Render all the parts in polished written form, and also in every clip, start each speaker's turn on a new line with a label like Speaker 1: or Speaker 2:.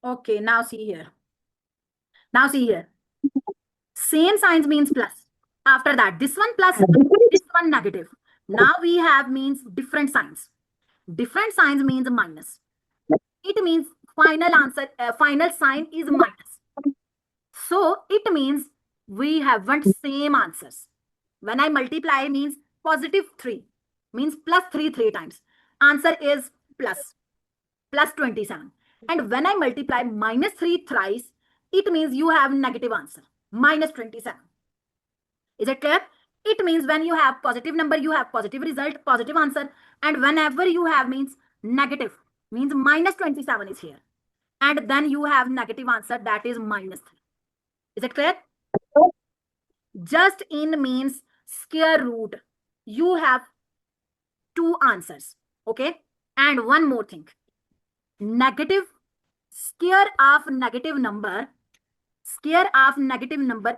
Speaker 1: Okay, now see here. Now see here. Same signs means plus. After that, this one plus, this one negative. Now we have means different signs. Different signs means minus. It means final answer, final sign is minus. So it means we haven't same answers. When I multiply means positive 3, means plus 3 times. Answer is plus 27. And when I multiply minus 3 thrice, it means you have negative answer, minus 27. Is it clear? It means when you have positive number, you have positive result, positive answer. And whenever you have means negative, means minus 27 is here. And then you have negative answer, that is minus 3. Is it clear? Just in means square root. You have 2 answers. Okay. And one more thing. Negative square of negative number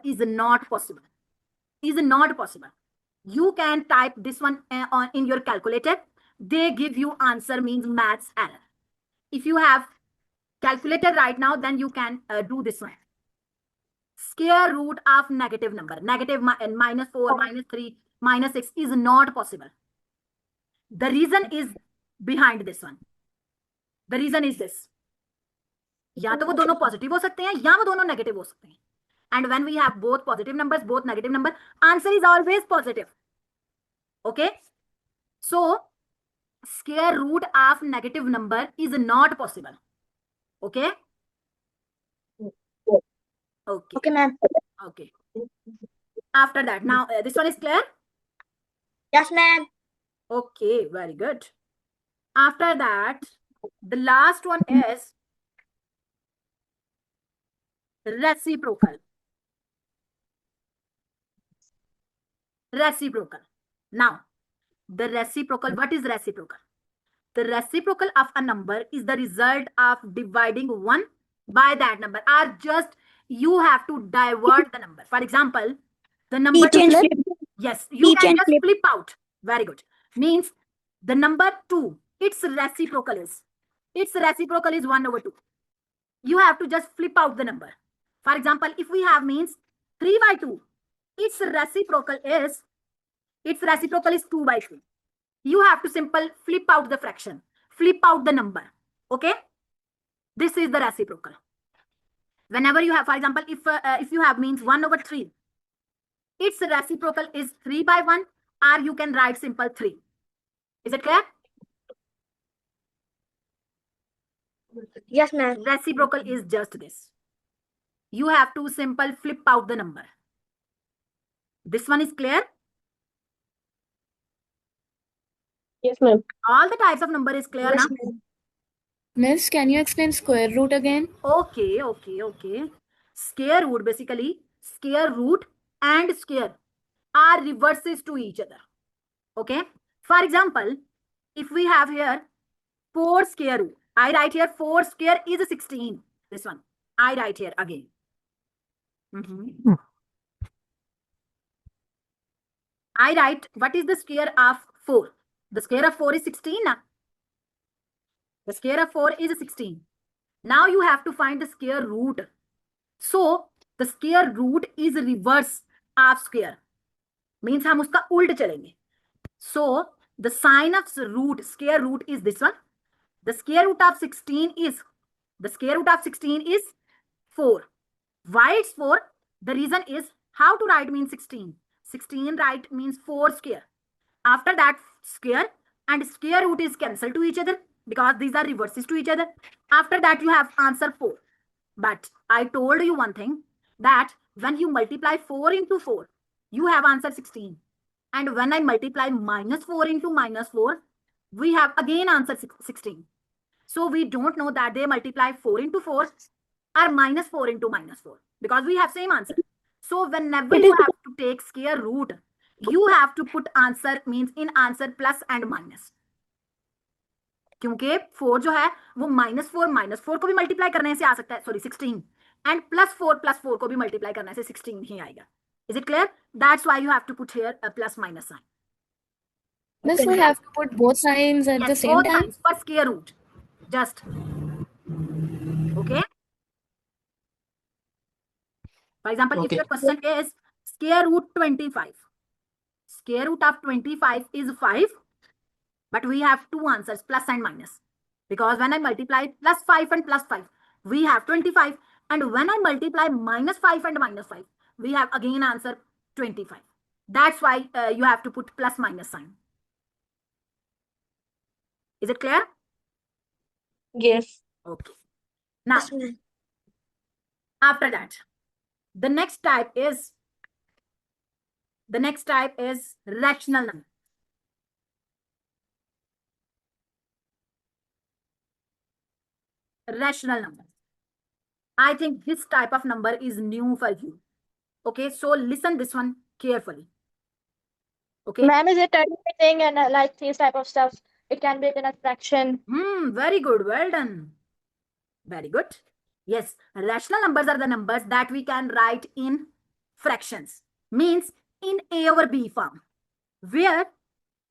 Speaker 1: is not possible. Is not possible. You can type this one on in your calculator. They give you answer means maths error. If you have calculator right now, then you can do this one. Square root of negative number, negative minus 4, minus 3, minus 6 is not possible. The reason is behind this one. The reason is this. या तो वो दोनों positive हो सकते हैं या वो दोनों नेगेटिव हो सकते हैं. And when we have both positive numbers, both negative number, answer is always positive. Okay. So square root of negative number is not possible. Okay. Okay.
Speaker 2: Okay, ma'am.
Speaker 1: Okay. After that, now this one is clear?
Speaker 2: Yes, ma'am.
Speaker 1: Okay, very good. After that, the last one is reciprocal. Reciprocal. Now, the reciprocal, what is reciprocal? The reciprocal of a number is the result of dividing one by that number, or just you have to divert the number. For example, the number yes, you can just flip out. Very good. Means the number 2, its reciprocal is 1/2. You have to just flip out the number. For example, if we have means 3/2, its reciprocal is 2/2. You have to simple flip out the fraction, flip out the number. Okay, this is the reciprocal. Whenever you have, for example, if you have means 1/3, its reciprocal is 3/1, or you can write simple 3. Is it clear?
Speaker 2: Yes, ma'am.
Speaker 1: Reciprocal is just this. You have to simple flip out the number. This one is clear?
Speaker 3: Yes, ma'am.
Speaker 1: All the types of number is clear now?
Speaker 3: Miss, can you explain square root again?
Speaker 1: Okay. Square root, basically, square root and square are reverses to each other. Okay. For example, if we have here 4 square root, I write here 4 square is 16. This one, I write here again. I write, what is the square of 4? The square of 4 is 16 now. The square of 4 is 16. Now you have to find the square root. So the square root is reverse of square. Means हम उसका उल्ट चलेंगे. So the sign of root, square root is this one. The square root of 16 is 4. Why it's 4? The reason is how to write means 16. 16 write means 4 square. After that, square and square root is cancelled to each other because these are reverses to each other. After that, you have answer 4. But I told you one thing, that when you multiply 4 into 4, you have answer 16. And when I multiply minus 4 into minus 4, we have again answer 16. So we don't know that they multiply 4 into 4 or minus 4 into minus 4 because we have same answer. So whenever you have to take square root, you have to put answer means in answer plus and minus. क्योंकि 4 जो है वो -4 को भी multiply करने से आ सकता है, सॉरी 16, एंड +4 को भी मल्टीप्लाई करने से 16 ही आएगा. Is it clear? That's why you have to put here a plus minus sign.
Speaker 3: Miss, we have to put both signs at the same time?
Speaker 1: Both signs for square root. Just. Okay? For example, if
Speaker 4: Okay.
Speaker 1: your question is square root 25, square root of 25 is 5, but we have two answers, plus and minus. Because when I multiply plus 5 and plus 5, we have 25. And when I multiply minus 5 and minus 5, we have again answer 25. That's why you have to put plus minus sign. Is it clear?
Speaker 2: Yes.
Speaker 1: Okay. Now,
Speaker 2: Yes, ma'am.
Speaker 1: after that, the next type is rational number. Rational numbers. I think this type of number is new for you. Okay, so listen this one carefully. Okay.
Speaker 2: Ma'am, is it terminating and like these type of stuff? It can be in a fraction.
Speaker 1: Very good. Well done. Very good. Yes, rational numbers are the numbers that we can write in fractions. Means in A over B form. Where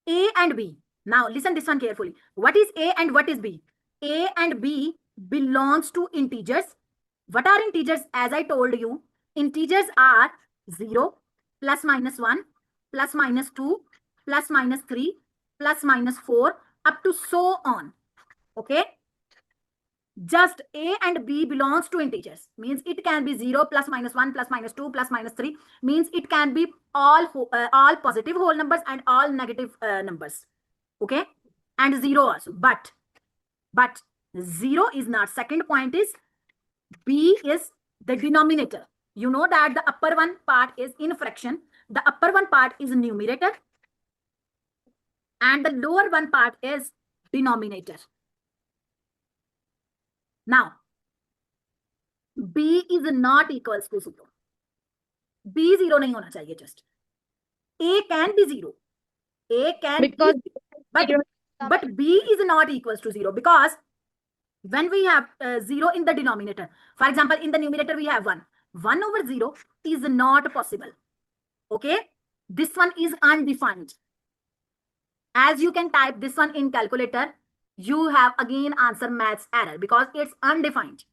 Speaker 1: A and B. Now listen this one carefully. What is A and what is B? A and B belongs to integers. What are integers? As I told you, integers are 0, plus minus 1, plus minus 2, plus minus 3, plus minus 4, up to so on. Okay. Just A and B belongs to integers. Means it can be 0, plus minus 1, plus minus 2, plus minus 3. Means it can be all positive whole numbers and all negative numbers. Okay. And 0 also. But 0 is not. Second point is B is the denominator. You know that the upper one part is in fraction. The upper one part is numerator. And the lower one part is denominator. Now, B is not equals to 0. B 0 नहीं होना चाहिए just. A can be 0. A can
Speaker 2: Because
Speaker 1: be, but B is not equals to 0 because when we have 0 in the denominator, for example, in the numerator we have 1. 1 over 0 is not possible. Okay? This one is undefined. As you can type this one in calculator, you have again answer maths error because it's undefined.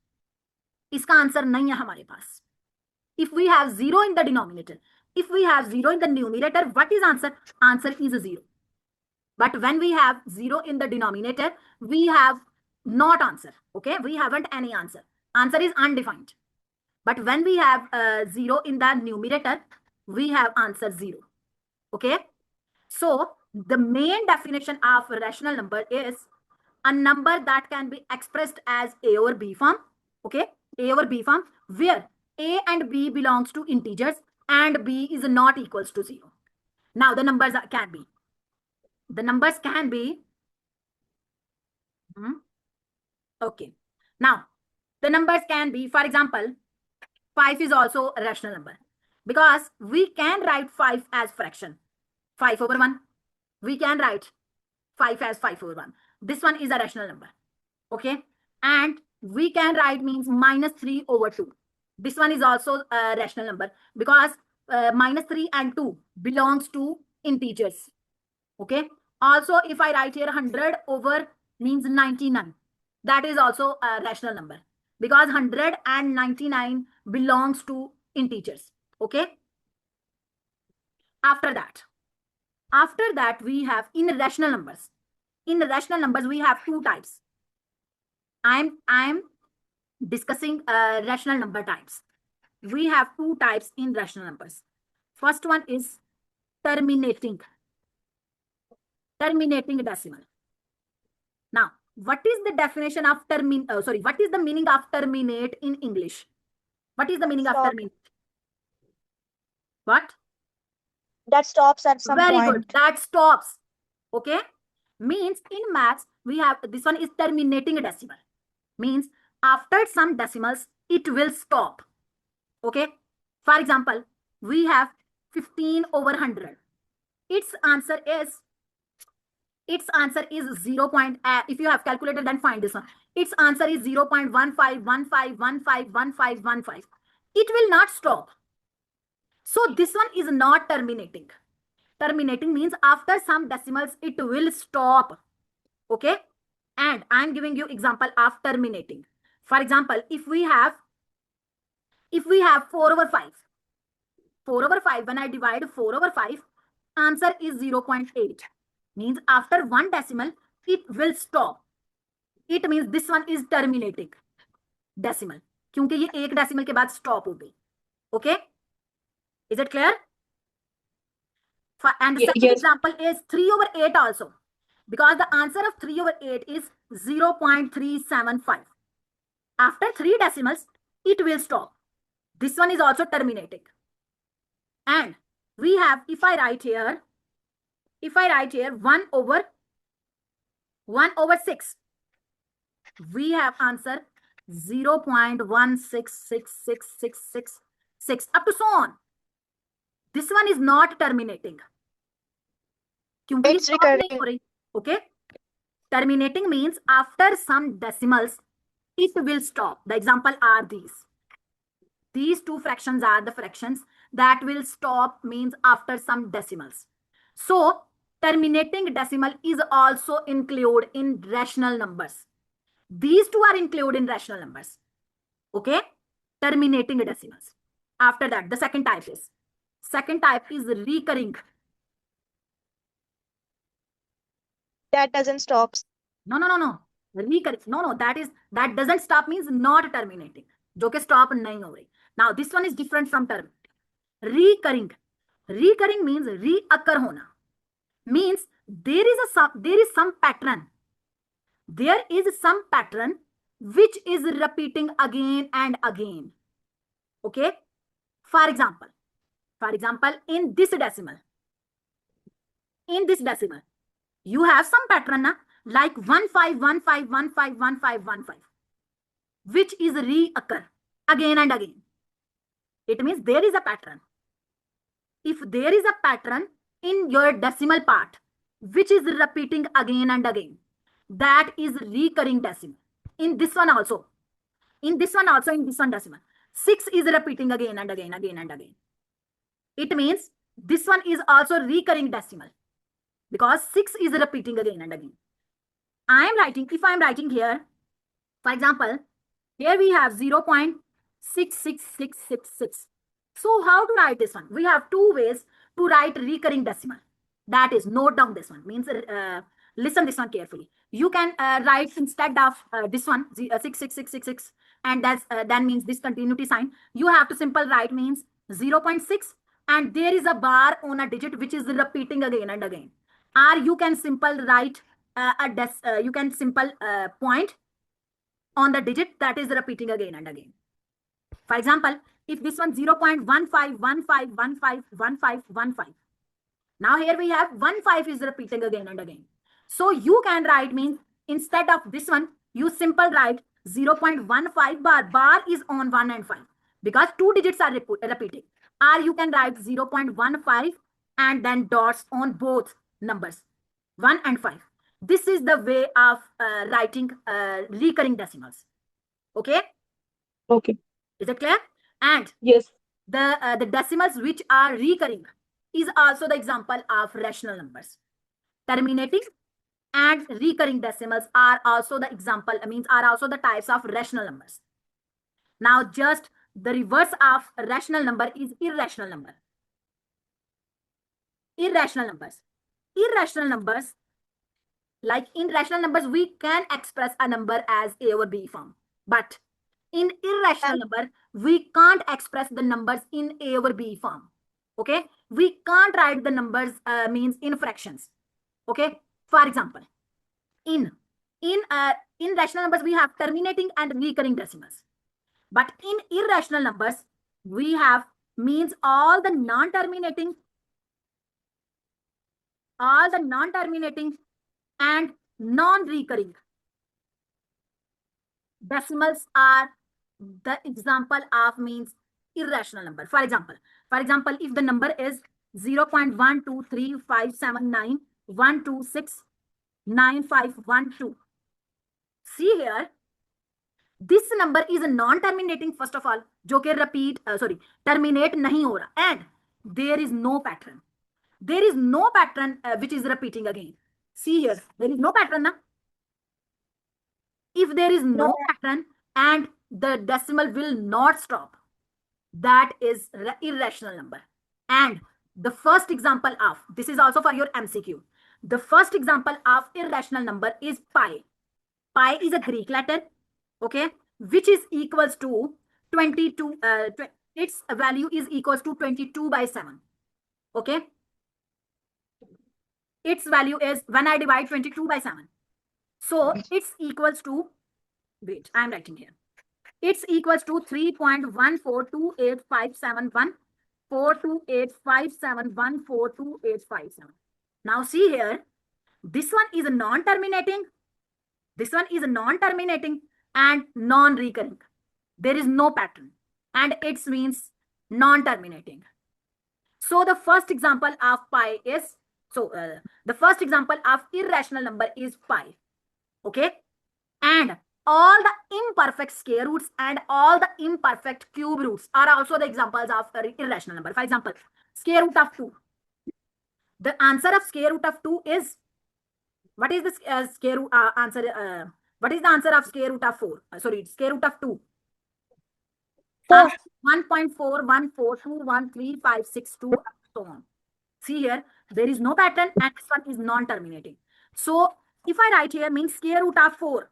Speaker 1: इसका answer नहीं है हमारे पास. If we have 0 in the denominator, if we have 0 in the numerator, what is answer? Answer is 0. But when we have 0 in the denominator, we have not answer. Okay, we haven't any answer. Answer is undefined. But when we have 0 in the numerator, we have answer 0. Okay, so the main definition of a rational number is a number that can be expressed as A over B form. Okay, A over B form where A and B belongs to integers and B is not equals to 0. Now the numbers can be. The numbers can be. Okay. Now the numbers can be, for example, 5 is also a rational number because we can write 5 as fraction. 5 over 1. We can write 5 as 5 over 1. This one is a rational number. Okay. And we can write means minus 3 over 2. This one is also a rational number because minus 3 and 2 belongs to integers. Okay. Also, if I write here 100 over means 99, that is also a rational number because 100 and 99 belongs to integers. Okay. After that, we have in rational numbers. In rational numbers, we have two types. I'm discussing rational number types. We have two types in rational numbers. First one is terminating decimal. Now, what is the definition of what is the meaning of terminate in English? What is the meaning of terminate? What?
Speaker 2: that stops at some
Speaker 1: Very
Speaker 2: point.
Speaker 1: good. That stops. Okay. Means in maths, we have this one is terminating decimal. Means after some decimals, it will stop. Okay. For example, we have 15 over 100. Its answer is 0. If you have calculated, then find this one. Its answer is 0.1515151515. It will not stop. So this one is not terminating. Terminating means after some decimals, it will stop. Okay. And I'm giving you example of terminating. For example, if we have if we have 4/5, 4/5, when I divide 4/5, answer is 0.8. Means after one decimal, it will stop. It means this one is terminating decimal. क्योंकि ये एक decimal के बाद stop हो गई. Okay? Is it clear? And the second example is 3/8 also. Because the answer of 3/8 is 0.375. After 3 decimals, it will stop. This one is also terminating. And we have, if I write here 1/6, we have answer 0.166666 up to so on. This one is not terminating.
Speaker 2: It's recurring.
Speaker 1: Okay? Terminating means after some decimals, it will stop. The example are these. These two fractions are the fractions that will stop, means after some decimals. So, terminating decimal is also included in rational numbers. These two are included in rational numbers. Okay? Terminating decimals. After that, the second type is recurring.
Speaker 2: That doesn't stop.
Speaker 1: No. Recurring. No. That doesn't stop means not terminating. जो कि stop नहीं हो रही. Now this one is different from terminating. Recurring means reoccur होना. Means there is some pattern. There is some pattern which is repeating again and again. Okay? For example, in this decimal, you have some pattern na, like 1515151515, which is reoccur again and again. It means there is a pattern. If there is a pattern in your decimal part which is repeating again and again, that is recurring decimal. In this one decimal, 6 is repeating again and again. It means this one is also recurring decimal because 6 is repeating again and again. If I am writing here, for example, here we have 0.66666. So how to write this one? We have two ways to write recurring decimal. That is, note down this one. Means listen this one carefully. You can write instead of this one 66666, and that's that means this continuity sign. You have to simple write means 0.6, and there is a bar on a digit which is repeating again and again. Or you can simple write you can simple point on the digit that is repeating again and again. For example, if this one 0.1515151515. Now here we have 15 is repeating again and again. So you can write means instead of this one, you simple write 0.15 bar is on 1 and 5 because two digits are repeating. Or you can write 0.15 and then dots on both numbers 1 and 5. This is the way of writing recurring decimals. Okay?
Speaker 4: Okay.
Speaker 1: Is it clear? And
Speaker 4: Yes.
Speaker 1: the decimals which are recurring is also the example of rational numbers. Terminating and recurring decimals are also the example, are also the types of rational numbers. Now just the reverse of rational number is irrational number. Irrational numbers, like in rational numbers, we can express a number as A or B form. But in irrational number, we can't express the numbers in A or B form. Okay? We can't write the numbers means in fractions. Okay? For example, in rational numbers, we have terminating and recurring decimals. But in irrational numbers, we have means all the non-terminating and non-recurring decimals are the example of means irrational number. For example, if the number is 0.1235791269512. See here, this number is a non-terminating first of all, जो कि terminate नहीं हो रहा, and there is no pattern. There is no pattern which is repeating again. See here, there is no pattern. Na? If there is no pattern and the decimal will not stop, that is irrational number. And the first example of, this is also for your MCQ. The first example of irrational number is pi. Pi is a Greek letter, okay, which is equals to 22, its value is equals to 22/7, okay. Its value is, when I divide 22/7, so it's equals to, wait, I'm writing here. It's equals to 3.1428571428571428571. Now see here, this one is a non-terminating, this one is a non-terminating and non-recurring. There is no pattern and it means non-terminating. So the first example of pi is, the first example of irrational number is pi, okay. And all the imperfect square roots and all the imperfect cube roots are also the examples of irrational number. For example, square root of 2. The answer of square root of 2 is, what is the square root answer? What is the answer of square root of 4? Square root of 2.
Speaker 2: 4.
Speaker 1: 1.41421356, so on. See here, there is no pattern and this one is non-terminating. So if I write here means square root of 4.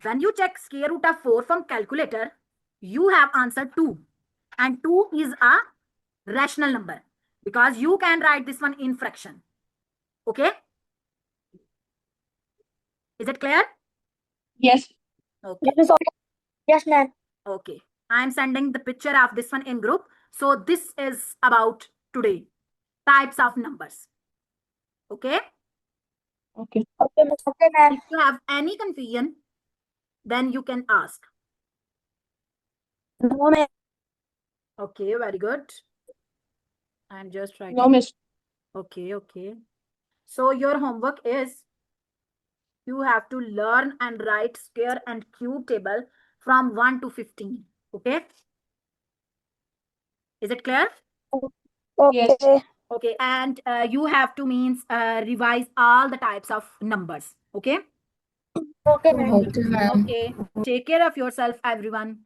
Speaker 1: When you check square root of 4 from calculator, you have answer 2. And 2 is a rational number because you can write this one in fraction. Okay? Is it clear?
Speaker 4: Yes.
Speaker 1: Okay.
Speaker 2: Yes, ma'am.
Speaker 1: Okay. I am sending the picture of this one in group. So this is about today. Types of numbers. Okay?
Speaker 4: Okay.
Speaker 2: Okay, ma'am.
Speaker 1: If you have any confusion, then you can ask.
Speaker 2: No, ma'am.
Speaker 1: Okay, very good. I'm just writing.
Speaker 4: No, miss.
Speaker 1: Okay, okay. So your homework is, you have to learn and write square and cube table from 1 to 15. Okay? Is it clear?
Speaker 2: Okay.
Speaker 4: Yes.
Speaker 1: Okay, and you have to revise all the types of numbers. Okay?
Speaker 2: Okay, ma'am.
Speaker 3: Okay, ma'am.
Speaker 1: Okay. Take care of yourself, everyone.